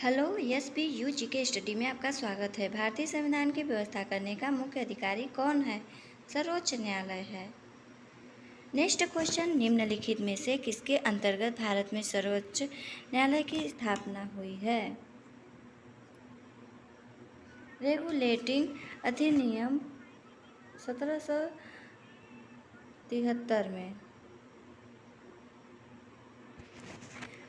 Hello SP you जी के study में आपका स्वागत है। भारतीय संविधान की व्यवस्था करने का मुख्य अधिकारी कौन है? सर्वोच्च न्यायालय है। नेक्स्ट क्वेश्चन, निम्नलिखित में से किसके अंतर्गत भारत में सर्वोच्च न्यायालय की स्थापना हुई है? रेगुलेटिंग अधिनियम 1773 में।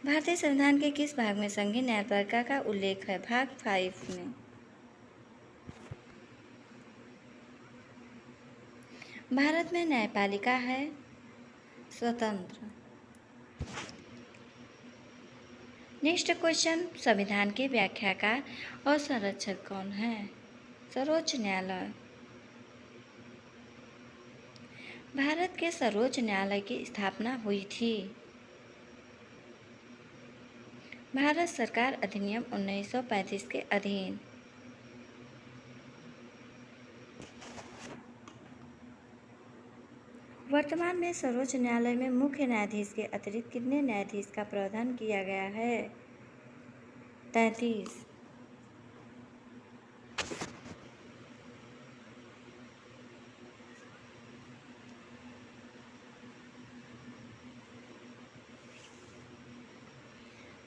भारतीय संविधान के किस भाग में संघीय न्यायपालिका का उल्लेख है? भाग 5 में। भारत में न्यायपालिका है स्वतंत्र। नेक्स्ट क्वेश्चन, संविधान के व्याख्याकार और संरक्षक कौन है? सर्वोच्च न्यायालय। भारत के सर्वोच्च न्यायालय की स्थापना हुई थी। भारत सरकार अधिनियम 1935 के अधीन। वर्तमान में सर्वोच्च न्यायालय में मुख्य न्यायाधीश के अतिरिक्त कितने न्यायाधीश का प्रावधान किया गया है? 33।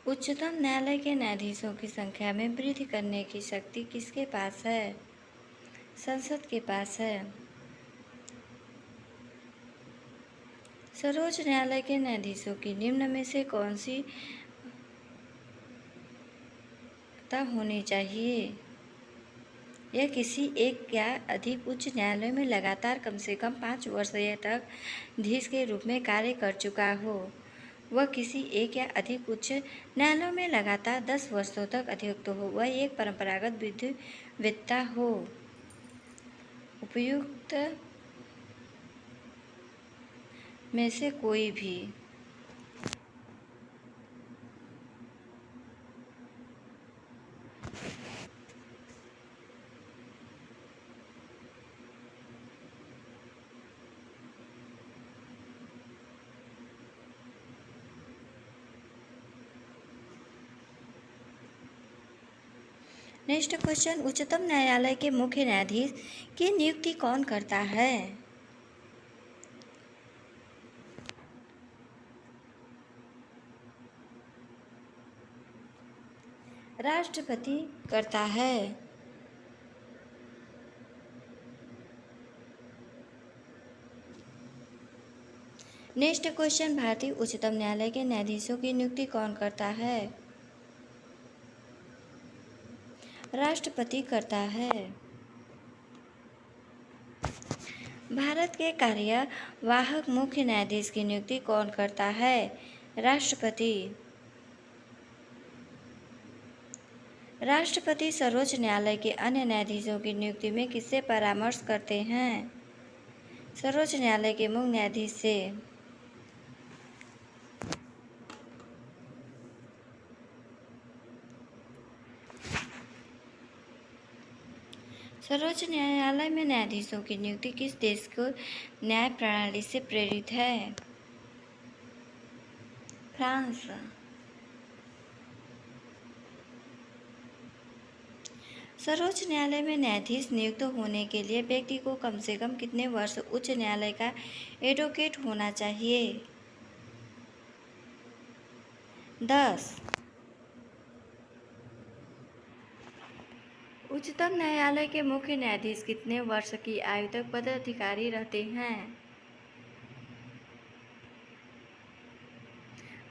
उच्चतम न्यायालय के न्यायाधीशों की संख्या में वृद्धि करने की शक्ति किसके पास है? संसद के पास है। सर्वोच्च न्यायालय के न्यायाधीशों की निम्न में से कौन सी होनी चाहिए? यह किसी एक या अधिक उच्च न्यायालय में लगातार कम से कम 5 वर्ष तक धीश के रूप में कार्य कर चुका हो। वह किसी एक या अधिक उच्च न्यायालयों में लगातार 10 वर्षों तक अधिवक्ता हो। वह एक परंपरागत विधिवेत्ता हो। उपयुक्त में से कोई भी। नेक्स्ट क्वेश्चन, उच्चतम न्यायालय के मुख्य न्यायाधीश की नियुक्ति कौन करता है? राष्ट्रपति करता है। नेक्स्ट क्वेश्चन, भारतीय उच्चतम न्यायालय के न्यायाधीशों की नियुक्ति कौन करता है? राष्ट्रपति करता है। भारत के कार्यवाहक मुख्य न्यायाधीश की नियुक्ति कौन करता है? राष्ट्रपति। राष्ट्रपति सर्वोच्च न्यायालय के अन्य न्यायाधीशों की नियुक्ति में किससे परामर्श करते हैं? सर्वोच्च न्यायालय के मुख्य न्यायाधीश से। सर्वोच्च न्यायालय में न्यायाधीशों की नियुक्ति किस देश को न्याय प्रणाली से प्रेरित है? फ्रांस। सर्वोच्च न्यायालय में न्यायाधीश नियुक्त होने के लिए व्यक्ति को कम से कम कितने वर्ष उच्च न्यायालय का एडवोकेट होना चाहिए? 10। उच्चतम न्यायालय के मुख्य न्यायाधीश कितने वर्ष की आयु तक पदाधिकारी रहते हैं?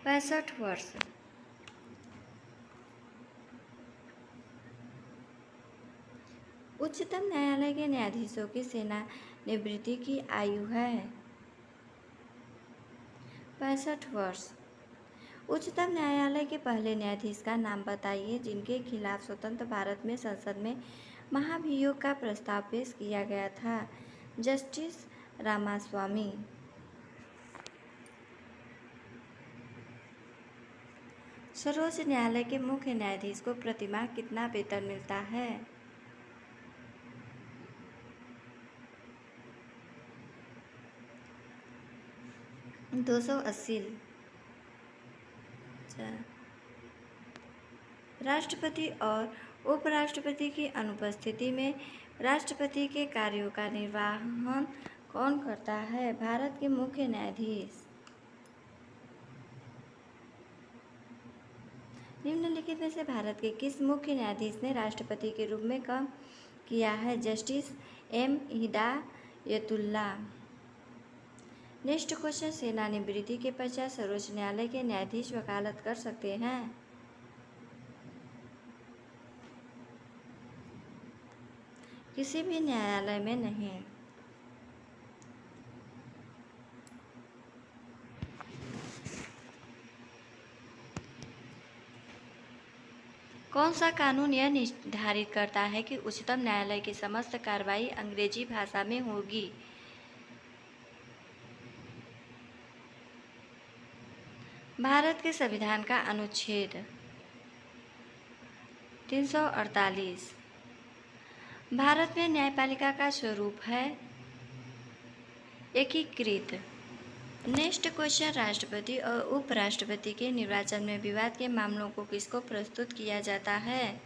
65 वर्ष। उच्चतम न्यायालय के न्यायाधीशों की सेवानिवृत्ति की आयु है 65 वर्ष। उच्चतम न्यायालय के पहले न्यायाधीश का नाम बताइए जिनके खिलाफ स्वतंत्र भारत में संसद में महाभियोग का प्रस्ताव पेश किया गया था। जस्टिस रामास्वामी। सर्वोच्च न्यायालय के मुख्य न्यायाधीश को प्रतिमाह कितना वेतन मिलता है? 280। राष्ट्रपति और उपराष्ट्रपति की अनुपस्थिति में राष्ट्रपति के कार्यों का निर्वहन कौन करता है? भारत के मुख्य न्यायाधीश। निम्नलिखित में से भारत के किस मुख्य न्यायाधीश ने राष्ट्रपति के रूप में काम किया है? Justice M Hidayatullah. Next question, सेवानिवृत्ति के पश्चात सर्वोच्च न्यायालय के न्यायाधीश वकालत कर सकते हैं? किसी भी न्यायालय में नहीं। कौन सा कानून यह निर्धारित करता है कि उच्चतम न्यायालय की समस्त कार्रवाई अंग्रेजी भाषा में होगी? भारत के संविधान का अनुच्छेद 348। भारत में न्यायपालिका का स्वरूप है एकीकृत। नेक्स्ट क्वेश्चन, राष्ट्रपति और उपराष्ट्रपति के निर्वाचन में विवाद के मामलों को किसको प्रस्तुत किया जाता है?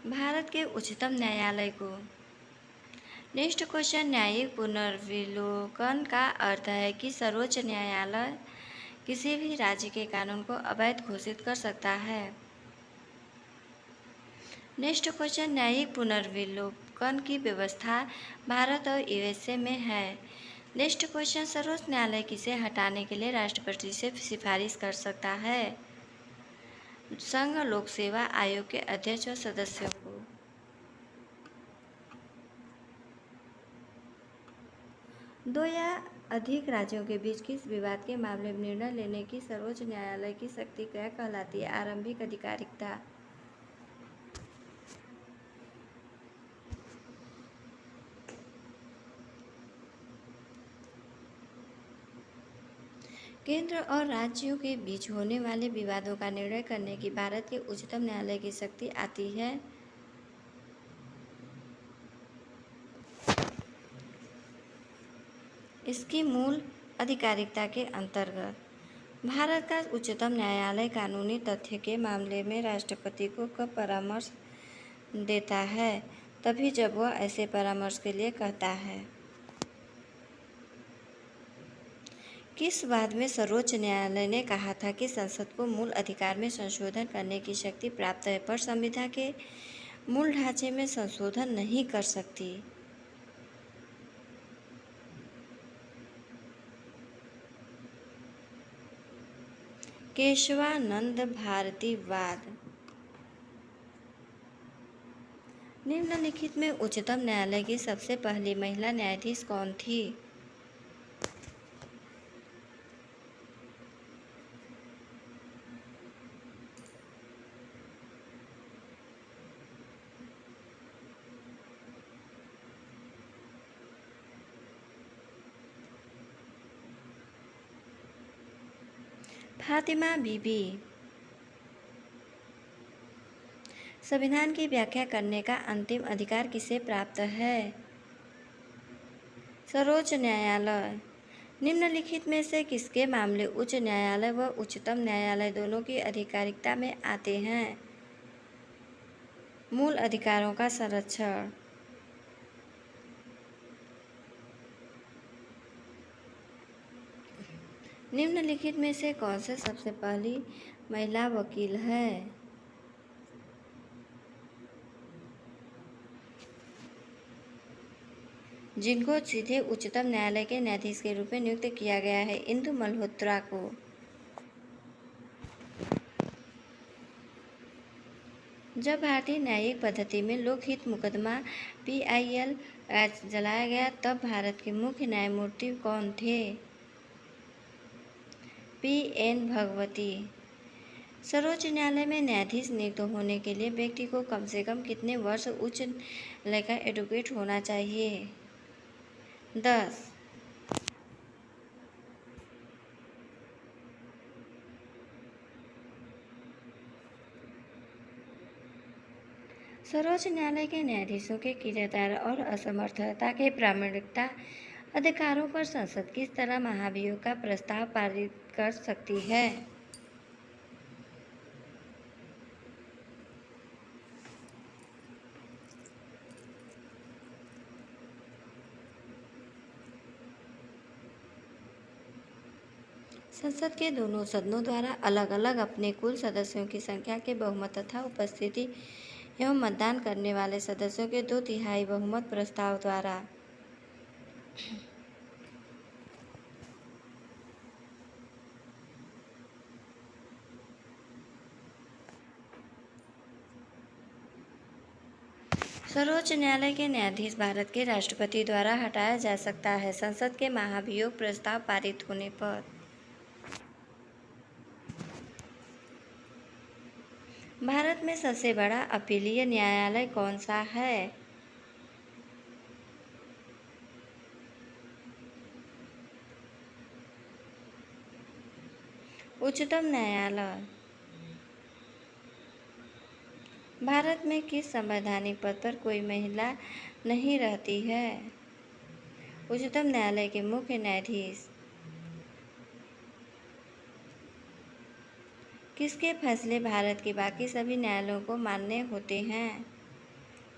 भारत के उच्चतम न्यायालय को। नेक्स्ट क्वेश्चन, न्यायिक पुनर्विलोकन का अर्थ है कि सर्वोच्च न्यायालय किसी भी राज्य के कानून को अवैध घोषित कर सकता है। नेक्स्ट क्वेश्चन, न्यायिक पुनर्विलोकन की व्यवस्था भारत और यूएसए में है। नेक्स्ट क्वेश्चन, सर्वोच्च न्यायालय किसे हटाने के लिए राष्ट्रपति से सिफारिश कर सकता है? संघ लोक सेवा आयोग के अध्यक्ष और सदस्यों को। दो या अधिक राज्यों के बीच किस विवाद के मामले में निर्णय लेने की सर्वोच्च न्यायालय की शक्ति क्या कहलाती है? आरंभिक आधिकारिकता। केंद्र और राज्यों के बीच होने वाले विवादों का निर्णय करने की भारत के उच्चतम न्यायालय की शक्ति आती है। इसकी मूल आधिकारिकता के अंतर्गत भारत का उच्चतम न्यायालय कानूनी तथ्य के मामले में राष्ट्रपति को कब परामर्श देता है? तभी जब वह ऐसे परामर्श के लिए कहता है। किस बात में सर्वोच्च न्यायालय ने कहा था कि संसद को मूल अधिकार में संशोधन करने की शक्ति प्राप्त है पर संविधान के मूल ढांचे में संशोधन नहीं कर सकती? केशवानंद भारतीवाद। निम्नलिखित में उच्चतम न्यायालय की सबसे पहली महिला न्यायाधीश कौन थी? फातिमा बीबी। संविधान की व्याख्या करने का अंतिम अधिकार किसे प्राप्त है? सर्वोच्च न्यायालय। निम्नलिखित में से किसके मामले उच्च न्यायालय व उच्चतम न्यायालय दोनों की आधिकारिकता में आते हैं? मूल अधिकारों का संरक्षण। निम्नलिखित में से कौन से सबसे पहली महिला वकील है? जिनको सीधे उच्चतम न्यायालय के न्यायाधीश के रूप में नियुक्त किया गया है? इंदु मल्होत्रा को। जब भारतीय न्यायिक पद्धति में लोकहित मुकदमा PIL चलाया गया तब भारत के मुख्य न्यायमूर्ति कौन थे? PN भगवती। सर्वोच्च न्यायालय में न्यायाधीश नियुक्त होने के लिए व्यक्ति को कम से कम कितने वर्ष उच्च न्यायालय का एडवोकेट होना चाहिए? 10। सर्वोच्च न्यायालय के न्यायाधीशों के किराएदार और असमर्थता के प्रामाणिकता अधिकारों पर संसद किस तरह महाभियोग का प्रस्ताव पारित कर सकती है? संसद के दोनों सदनों द्वारा अलग अलग अपने कुल सदस्यों की संख्या के बहुमत तथा उपस्थिति एवं मतदान करने वाले सदस्यों के 2/3 बहुमत प्रस्ताव द्वारा। सर्वोच्च न्यायालय के न्यायाधीश भारत के राष्ट्रपति द्वारा हटाया जा सकता है संसद के महाभियोग प्रस्ताव पारित होने पर। भारत में सबसे बड़ा अपीलीय न्यायालय कौन सा है? उच्चतम न्यायालय। भारत में किस संवैधानिक पद पर कोई महिला नहीं रहती है? उच्चतम न्यायालय के मुख्य न्यायाधीश। किसके फैसले भारत के बाकी सभी न्यायालयों को मान्य होते हैं?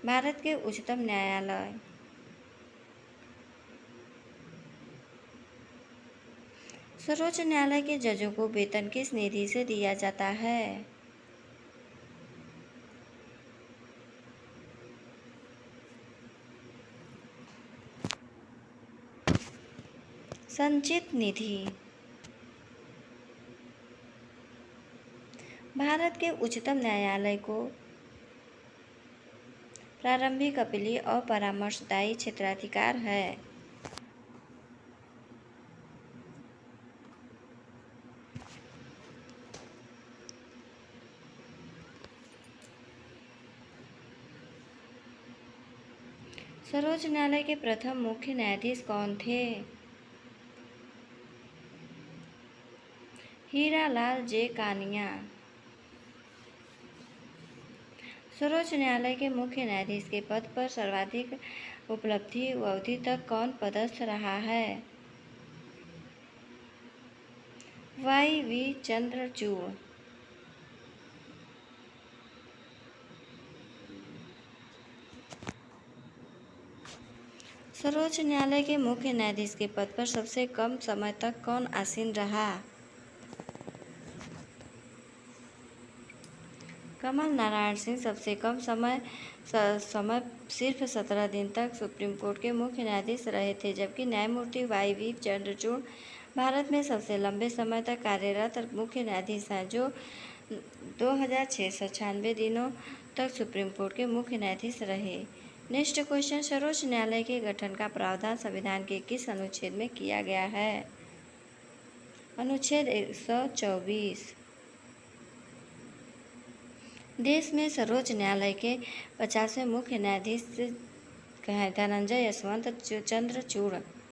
भारत के उच्चतम न्यायालय। सर्वोच्च न्यायालय के जजों को वेतन किस निधि से दिया जाता है? संचित निधि। भारत के उच्चतम न्यायालय को प्रारंभिक अपीलीय और परामर्शदायी क्षेत्राधिकार है। सर्वोच्च न्यायालय के प्रथम मुख्य न्यायाधीश कौन थे? हीरालाल जे कानिया। सर्वोच्च न्यायालय के मुख्य न्यायाधीश के पद पर सर्वाधिक उपलब्धि अवधि तक कौन पदस्थ रहा है? Y.V. चंद्रचूड़। सर्वोच्च न्यायालय के मुख्य न्यायाधीश के पद पर सबसे कम समय तक कौन आसीन रहा? कमल नारायण सिंह सबसे कम समय सिर्फ 17 दिन तक सुप्रीम कोर्ट के मुख्य न्यायाधीश रहे थे, जबकि न्यायमूर्ति Y.V. चंद्रचूड़ भारत में सबसे लंबे समय तक कार्यरत मुख्य न्यायाधीश हैं, जो 2696 दिनों तक सुप्रीम कोर्ट के मुख्य न्यायाधीश रहे। नेक्स्ट क्वेश्चन, सर्वोच्च न्यायालय के गठन का प्रावधान संविधान के किस अनुच्छेद में किया गया है? अनुच्छेद 124। देश में सर्वोच्च न्यायालय के 50वें मुख्य न्यायाधीश हैं धनंजय यशवंत चंद्रचूड़।